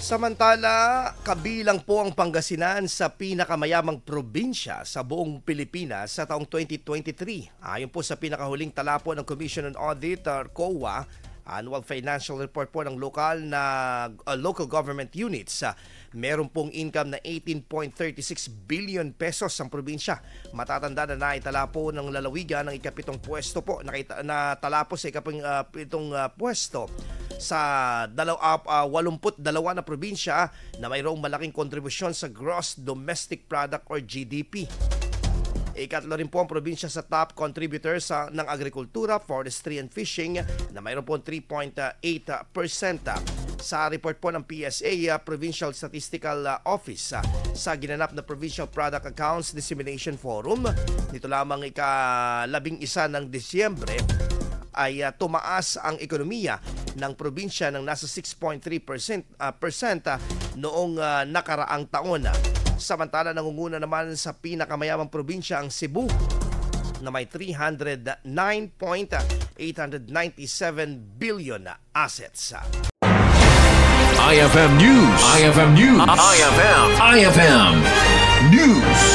Samantala, kabilang po ang Pangasinan sa pinakamayamang probinsya sa buong Pilipinas sa taong 2023. Ayon po sa pinakahuling tala po ng Commission on Audit or COA, Annual Financial Report po ng local government units, meron pong income na 18.36 billion pesos ang probinsya. Matatanda na naitala po ng lalawigan ng ikapitong pwesto po, natala po sa ikapitong pwesto sa 82 na probinsya na mayroong malaking kontribusyon sa Gross Domestic Product or GDP. Ikatlo rin po ang probinsya sa top contributors ng agrikultura, forestry and fishing na mayroon po 3.8%. Sa report po ng PSA, Provincial Statistical Office, sa ginanap na Provincial Product Accounts Dissemination Forum, nito lamang ika-11 ng Disyembre, ay tumaas ang ekonomiya ng probinsya ng nasa 6.3% noong nakaraang taon. Samantala, nangunguna naman sa pinakamayamang probinsya ang Cebu na may 309.897 billion assets. IFM News. IFM News. IFM News.